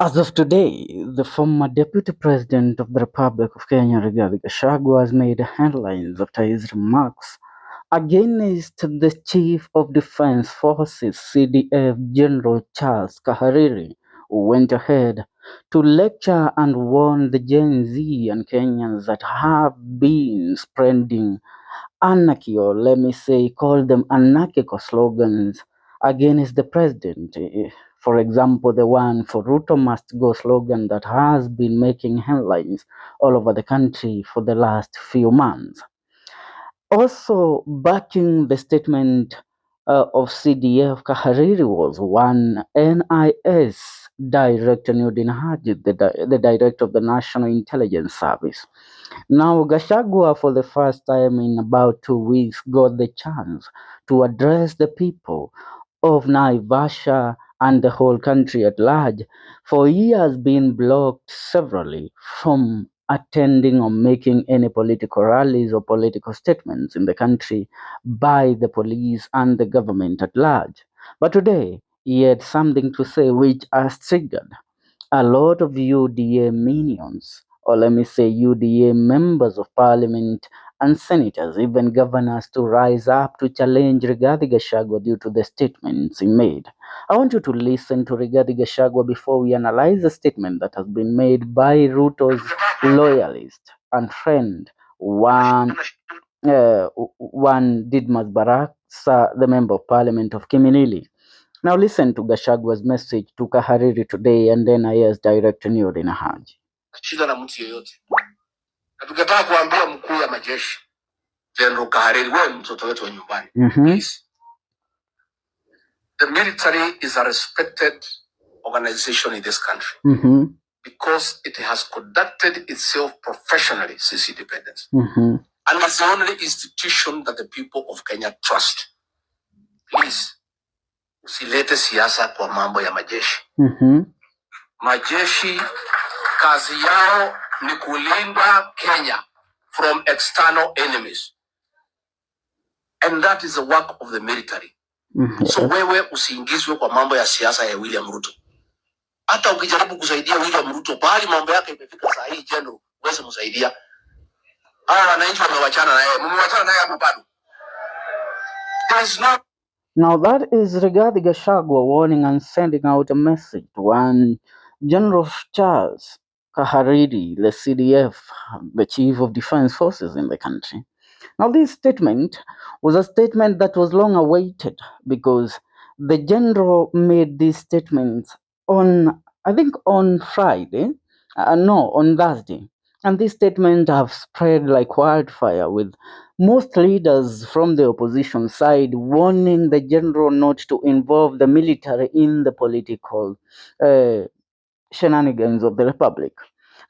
As of today, the former Deputy President of the Republic of Kenya, Gashagua, has made headlines after his remarks against the Chief of Defense Forces (CDF) General Charles Kahariri, who went ahead to lecture and warn the Gen Z and Kenyans that have been spreading anarchy, or let me say, call them anarchical slogans against the president. For example, the one for Ruto must go slogan that has been making headlines all over the country for the last few months. Also, backing the statement of Cdf Kahariri was one NIS Director Nudin Haji, the Director of the National Intelligence Service. Now, Gashagua, for the first time in about 2 weeks, got the chance to address the people of Naivasha and the whole country at large. For he has been blocked severally from attending or making any political rallies or political statements in the country by the police and the government at large. But today, he had something to say which has triggered a lot of UDA minions, or let me say UDA members of parliament and senators, even governors, to rise up to challenge Rigathi Gachagua due to the statements he made. I want you to listen to Rigathi Gachagua before we analyze the statement that has been made by RUTOS loyalist and friend, one Didmas Barasa, the member of parliament of Kimilili. Now listen to Gashagua's message to Kahariri today and then IS Director Nurdin Haji. Shida na mtu yeyote. Na tungetaka kuambia mkuu ya majeshi General Kahariri, wewe mtoto wetu wa nyumbani. Please. The military is a respected organization in this country. Because it has conducted itself professionally since independence. And it's the only institution that the people of Kenya trust. Please. Usilete siasa kwa mambo ya majeshi. Majeshi kazi yao ni kulinda Kenya from external enemies. And that is the work of the military. So wewe usiingizwe kwa mambo ya siasa ya William Ruto. Hata ukijaribu kusaidia William Ruto, bali mambo yake imefika saa hii general, uweze msaidia. Hawa wananchi wamewachana na yeye. Mmewachana naye hapo bado. There is no. Now that is Rigathi Gachagua warning and sending out a message to one General Charles Kahariri, the CDF, the Chief of Defense Forces in the country. Now this statement was a statement that was long awaited because the General made these statements on, I think on Friday, on Thursday. And these statements have spread like wildfire, with most leaders from the opposition side warning the general not to involve the military in the political shenanigans of the republic.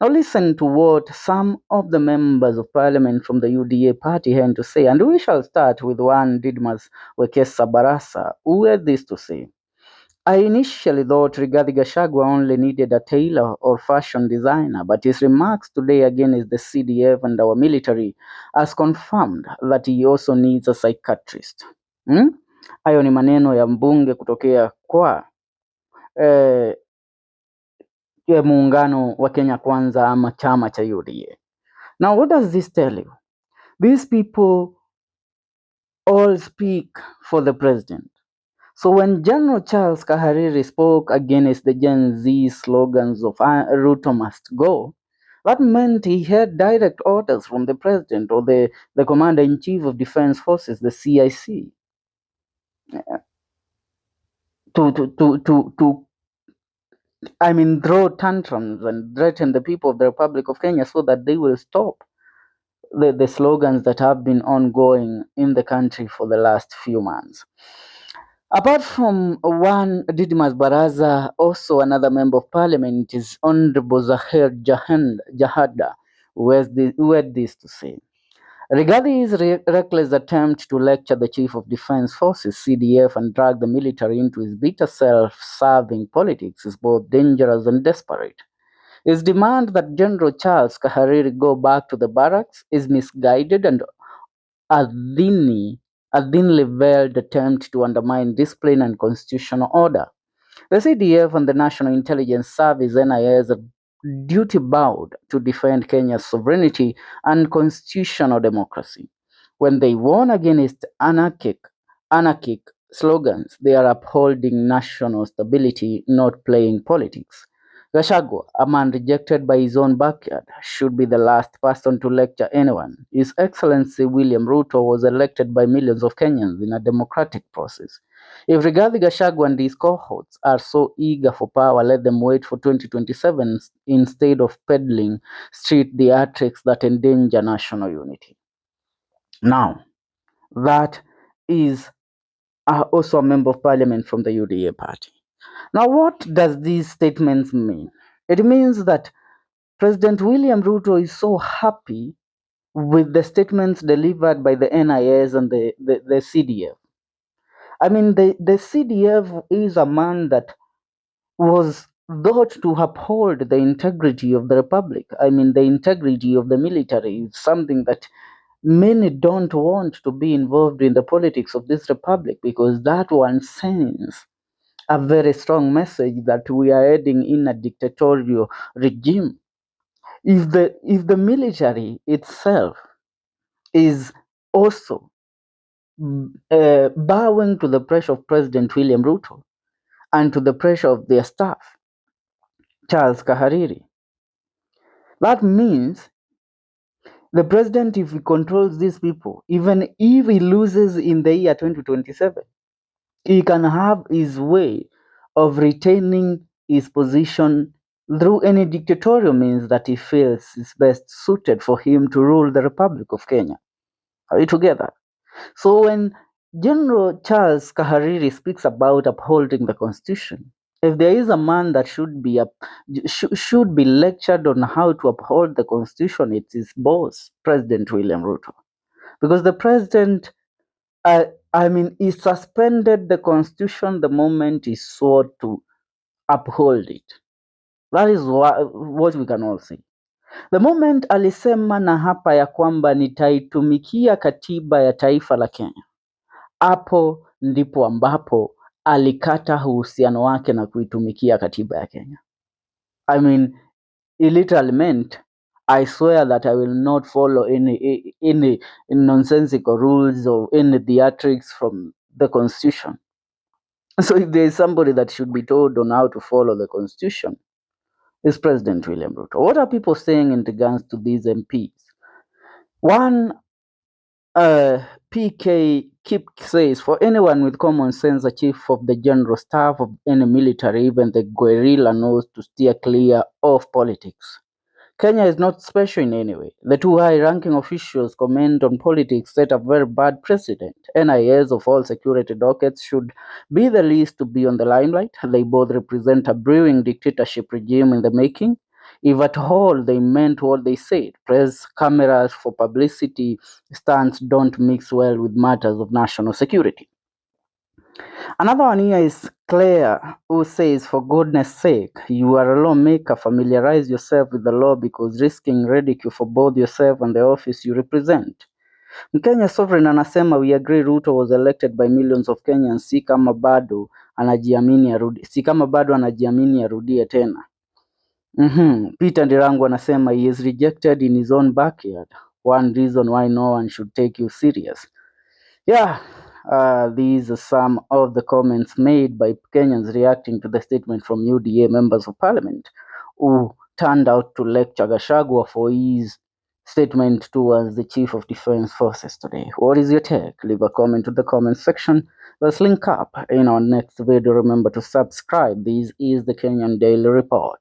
Now listen to what some of the members of parliament from the UDA party had to say, and we shall start with one Didmas Wekesa Barasa, who had this to say. I initially thought Rigathi Gachagua only needed a tailor or fashion designer, but his remarks today against the CDF and our military has confirmed that he also needs a psychiatrist. Hayo ni maneno ya mbunge kutokea kwa muungano wa Kenya Kwanza ama chama cha UDA. Now what does this tell you? These people all speak for the president. So when General Charles Kahariri spoke against the Gen Z slogans of Ruto must go, that meant he had direct orders from the president or the Commander-in-Chief of Defense Forces, the CIC, to throw tantrums and threaten the people of the Republic of Kenya so that they will stop the slogans that have been ongoing in the country for the last few months. Apart from one Didmas Baraza, also another member of parliament is Honorable Zahir Jahada, who had this to say. Regarding his reckless attempt to lecture the Chief of Defense Forces, CDF, and drag the military into his bitter self-serving politics is both dangerous and desperate. His demand that General Charles Kahariri go back to the barracks is misguided and a thinly veiled attempt to undermine discipline and constitutional order. The CDF and the National Intelligence Service (NIS) are duty-bound to defend Kenya's sovereignty and constitutional democracy. When they warn against anarchic slogans, they are upholding national stability, not playing politics. Gashagua, a man rejected by his own backyard, should be the last person to lecture anyone. His Excellency William Ruto was elected by millions of Kenyans in a democratic process. If Rigathi Gachagua and his cohorts are so eager for power, let them wait for 2027 instead of peddling street theatrics that endanger national unity. Now, that is also a member of parliament from the UDA party. Now, what does these statements mean? It means that President William Ruto is so happy with the statements delivered by the NIS and the CDF. I mean, the CDF is a man that was thought to uphold the integrity of the republic. I mean, the integrity of the military is something that many don't want to be involved in the politics of this republic, because that one sends a very strong message that we are heading in a dictatorial regime. If the military itself is also bowing to the pressure of President William Ruto and to the pressure of their staff, Charles Kahariri, that means the president, if he controls these people, even if he loses in the year 2027, he can have his way of retaining his position through any dictatorial means that he feels is best suited for him to rule the Republic of Kenya. Are we together? So when General Charles Kahariri speaks about upholding the Constitution, if there is a man that should be lectured on how to uphold the Constitution, it's his boss, President William Ruto, because the president, he suspended the Constitution the moment he swore to uphold it. That is what we can all see. The moment alisema na hapa ya kwamba nitaitumikia katiba ya taifa la Kenya, hapo ndipo ambapo alikata uhusiano wake na kuitumikia katiba ya Kenya. I mean, it literally meant, I swear that I will not follow any nonsensical rules or any theatrics from the Constitution. So if there is somebody that should be told on how to follow the Constitution, it's President William Ruto. What are people saying in regards to these MPs? One PK Kip says, for anyone with common sense, a chief of the general staff of any military, even the guerrilla, knows to steer clear of politics. Kenya is not special in any way. The two high-ranking officials comment on politics set a very bad precedent. NIS of all security dockets should be the least to be on the limelight. They both represent a brewing dictatorship regime in the making. If at all they meant what they said, press cameras for publicity stunts don't mix well with matters of national security. Another one here is Claire, who says, for goodness sake, you are a lawmaker, familiarize yourself with the law, because risking ridicule for both yourself and the office you represent. Mkenya Sovereign anasema, we agree Ruto was elected by millions of Kenyans, si kama bado anajiamini arudie tena. Peter Ndirangu anasema, he is rejected in his own backyard. One reason why no one should take you serious. Yeah, these are some of the comments made by Kenyans reacting to the statement from UDA members of parliament who turned out to lecture Gashagua for his statement towards the Chief of Defence Forces today. What is your take? Leave a comment in the comment section. Let's link up in our next video. Remember to subscribe. This is the Kenyan Daily Report.